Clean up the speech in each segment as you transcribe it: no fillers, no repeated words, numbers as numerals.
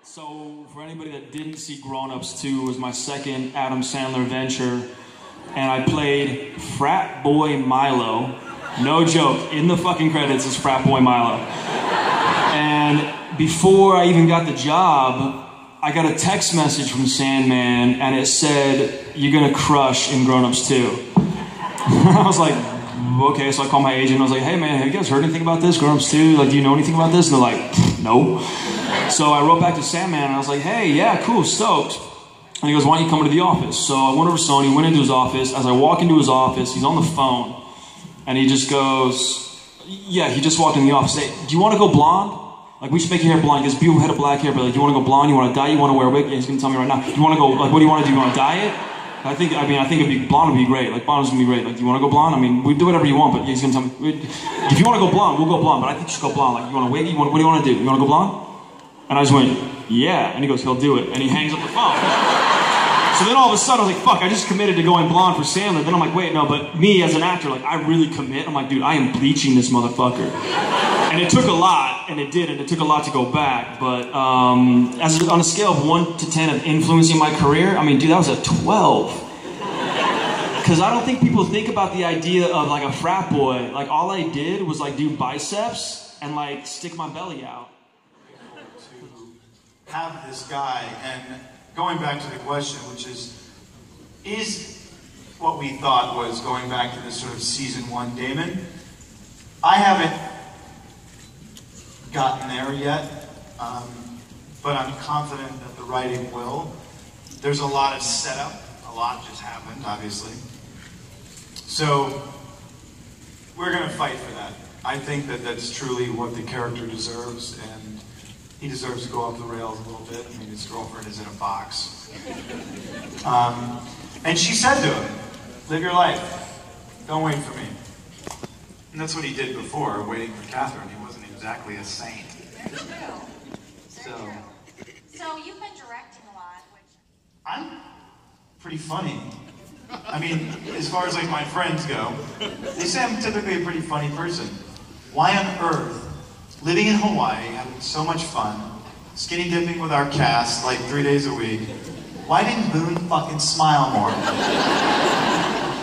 So, for anybody that didn't see Grown Ups 2, it was my second Adam Sandler venture, and I played Frat Boy Milo. No joke, in the fucking credits is Frat Boy Milo. And before I even got the job, I got a text message from Sandman, and it said, "You're gonna crush in Grown Ups 2." I was like, okay, so I called my agent, and I was like, "Hey man, have you guys heard anything about this, Grown Ups 2? Like, do you know anything about this?" And they're like, "No." So I wrote back to Sandman, and I was like, "Hey, yeah, cool, stoked." And he goes, "Why don't you come into the office?" So I went over to Sony, went into his office. As I walk into his office, he's on the phone, and he just goes, yeah, he just walked in the office. Hey, do you want to go blonde? Like, we should make your hair blonde, because people had a black hair, but like, do you want to go blonde? You want to dye? You want to wear a wig? Yeah, he's going to tell me right now. You want to go, like, what do you want to do? You want to dye it? I think it'd be, blonde would be great. Like, blonde would be great. Like, do you want to go blonde? I mean, we do whatever you want, but he's going to tell me, if you want to go blonde, we'll go blonde, but I think you should go blonde. Like, you want to wig? What do you want to do? You want to go blonde? And I just went, yeah. And he goes, he'll do it. And he hangs up the phone. So then all of a sudden, I was like, fuck, I just committed to going blonde for Sandler. Then I'm like, wait, no, but me as an actor, like, I really commit. I'm like, dude, I am bleaching this motherfucker. And it took a lot, and it did, and it took a lot to go back. But on a scale of 1 to 10 of influencing my career, I mean, dude, that was a 12. Because I don't think people think about the idea of, like, a frat boy. Like, all I did was, like, do biceps and, like, stick my belly out. To have this guy, and going back to the question, which is what we thought was going back to this sort of season 1 Damon. I haven't gotten there yet, but I'm confident that the writing will. There's a lot of setup, a lot just happened, obviously. So we're going to fight for that. I think that that's truly what the character deserves, and he deserves to go off the rails a little bit. I mean, his girlfriend is in a box. And she said to him, live your life. Don't wait for me. And that's what he did before, waiting for Catherine. He wasn't exactly a saint. So you've been directing a lot. I'm pretty funny. I mean, as far as like my friends go, they say I'm typically a pretty funny person. Why on earth, living in Hawaii, having so much fun, skinny dipping with our cast like 3 days a week, why didn't Boone fucking smile more?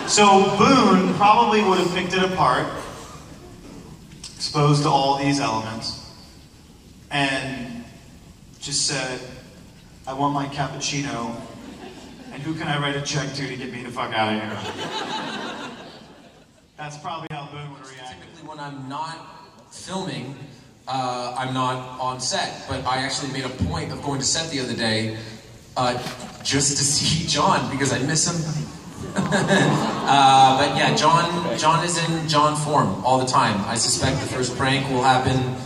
So Boone probably would have picked it apart, exposed to all these elements, and just said, I want my cappuccino, and who can I write a check to get me the fuck out of here? That's probably how Boone would react. Typically when I'm not filming, I'm not on set, but I actually made a point of going to set the other day just to see John, because I miss him. But yeah, John is in John form all the time. I suspect the first prank will happen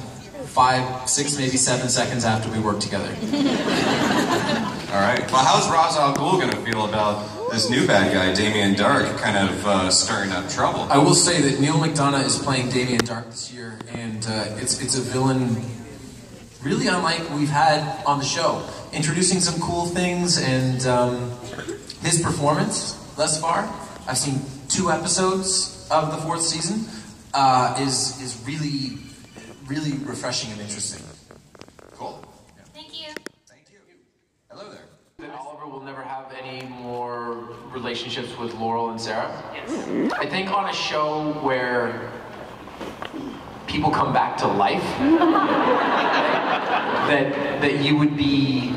5, 6, maybe 7 seconds after we work together. All right. Well, how's Ra's al Ghul going to feel about this new bad guy, Damien Dark, kind of stirring up trouble? I will say that Neil McDonough is playing Damien Dark this year, and it's a villain really unlike we've had on the show. Introducing some cool things, and his performance thus far, I've seen 2 episodes of the 4th season, is really, really refreshing and interesting. Cool. Yeah. Thank you. Thank you. Hello there. That Oliver will never have any more relationships with Laurel and Sarah? Yes. I think on a show where people come back to life, that you would be,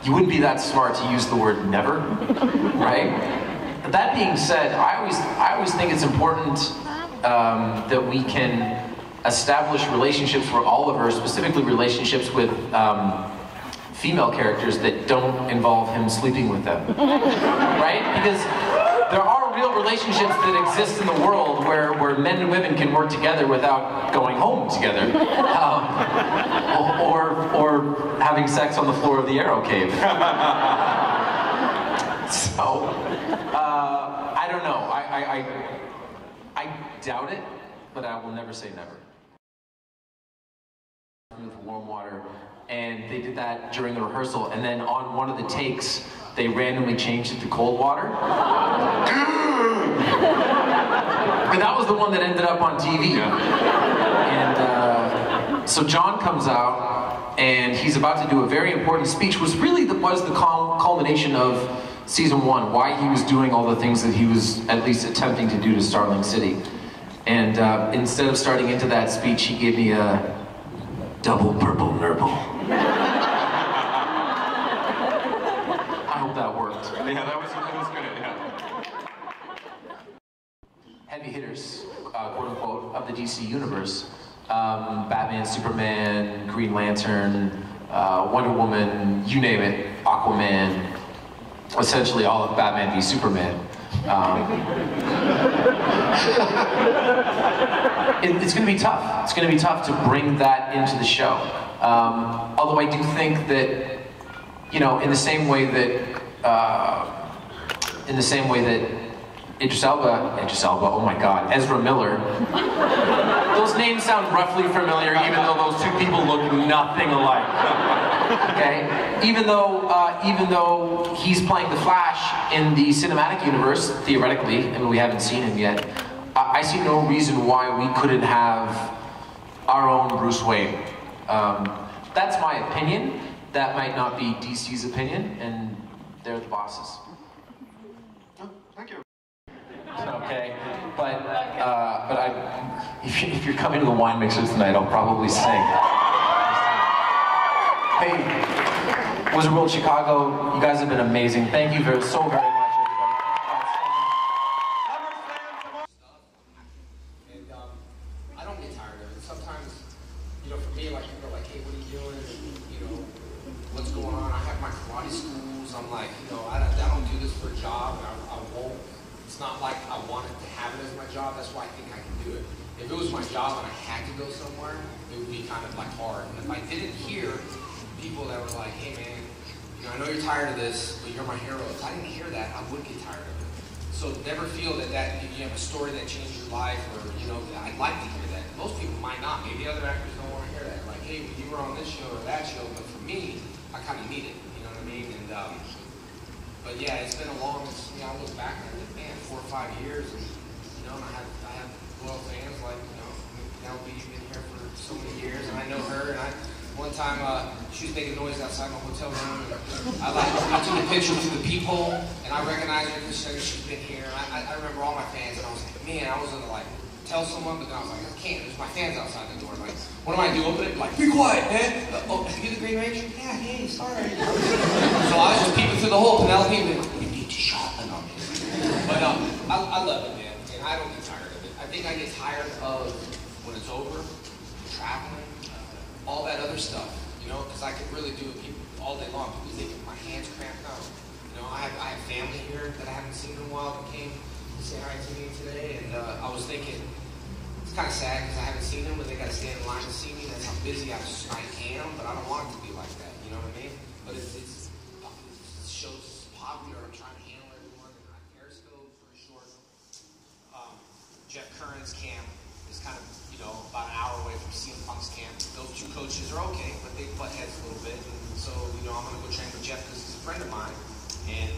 you wouldn't be that smart to use the word never, right? That being said, I always think it's important that we can establish relationships for Oliver, specifically relationships with female characters that don't involve him sleeping with them, right? Because there are real relationships that exist in the world where men and women can work together without going home together, or having sex on the floor of the Arrow Cave. So, I don't know. I doubt it, but I will never say never. With warm water, and they did that during the rehearsal, and then on one of the takes, they randomly changed it to cold water. And that was the one that ended up on TV. Yeah. And so John comes out, and he's about to do a very important speech, was really the culmination of season 1, why he was doing all the things that he was at least attempting to do to Starling City. And instead of starting into that speech, he gave me a double purple nurple. I hope that worked. Yeah, that was good, yeah. Heavy hitters, quote unquote, of the DC universe. Batman, Superman, Green Lantern, Wonder Woman, you name it, Aquaman. Essentially all of Batman v Superman. It's going to be tough. It's going to be tough to bring that into the show. Although I do think that, you know, in the same way that Idris Elba, oh my God, Ezra Miller. Those names sound roughly familiar, even though those two people look nothing alike. Okay, even though he's playing the Flash in the cinematic universe, theoretically, I mean, we haven't seen him yet. I see no reason why we couldn't have our own Bruce Wayne. That's my opinion. That might not be DC's opinion, and they're the bosses. Oh, thank you. Okay, but if you're coming to the wine mixers tonight, I'll probably sing. Hey, Wizard World Chicago, you guys have been amazing. Thank you so very much, everybody. And I don't get tired of it. Sometimes, you know, for me, like people are like, hey, what are you doing? And, you know, what's going on? I have my karate schools. I'm like, you know, I don't do this for a job, and I won't. It's not like I wanted to have it as my job. That's why I think I can do it. If it was my job and I had to go somewhere, it would be kind of like hard. And if I didn't hear people that were like, hey man, you know, I know you're tired of this, but you're my hero. If I didn't hear that, I would get tired of it. So never feel that if you have a story that changed your life, or, you know, I'd like to hear that. Most people might not. Maybe other actors don't want to hear that. Like, hey, you were on this show or that show, but for me, I kind of need it. You know what I mean? And but yeah, it's been a long. You know, I look back and I think, man, 4 or 5 years, and you know, and I have loyal fans like, you know, Penelope's been here for so many years, and I know her, and one time, she was making noise outside my hotel room, and I took a picture through the peephole, and I recognized her because she's been here, and I remember all my fans, and I was like, man, I was gonna like, tell someone, but then I was like, I can't, there's my fans outside the door, like, what am I do, open it, like, be quiet, man, oh, you the Green Ranger? Yeah, hey, sorry. So I was just peeping through the hole, Penelope, and you need to shut up, and but I love it, man, and I don't get tired of it. I think I get tired of when it's over, traveling, all that other stuff, you know, because I could really do it all day long. People think my hands cramped up. You know, I have family here that I haven't seen in a while that came to say hi to me today, and I was thinking, it's kind of sad because I haven't seen them, but they got to stand in line to see me. That's how busy I am, but I don't want it to be like that, you know what I mean? But it shows popular. I'm trying to handle everyone, and Periscope for short. Jeff Curran's camp is kind of, you know, about an hour away from CM Punk's camp. Those two coaches are okay, but they butt heads a little bit. And so, you know, I'm going to go train with Jeff because he's a friend of mine. And,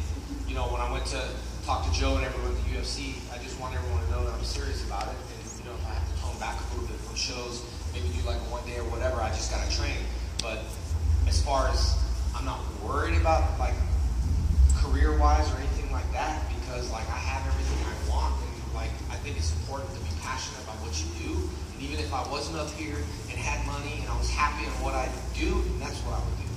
you know, when I went to talk to Joe and everyone at the UFC, I just want everyone to know that I'm serious about it. And, you know, if I have to tone back a little bit from shows, maybe do like a one day or whatever, I just got to train. But as far as, I'm not worried about, like, career-wise or anything like that, because, like, I have everything I want. And, like, I think it's important to be passionate about what you do. And even if I wasn't up here and had money and I was happy in what I do, that's what I would do.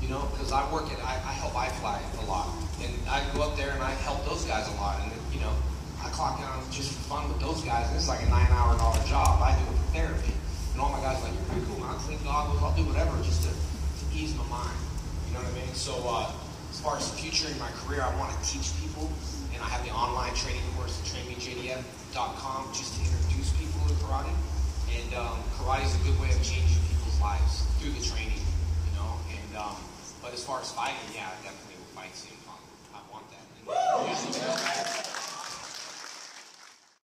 You know, because I help iFly a lot. And I go up there and I help those guys a lot. And, you know, I clock down just for fun with those guys. And it's like a $9-hour job. I do it for therapy. And all my guys are like, you're pretty cool, man. I'll clean goggles, I'll do whatever just to ease my mind. You know what I mean? So as far as the future in my career, I want to teach people. And I have the online training course at trainmejdf.com just to introduce people to karate. And karate is a good way of changing people's lives through the training, you know. And but as far as fighting, yeah, I definitely would fight CM Punk. I want that. And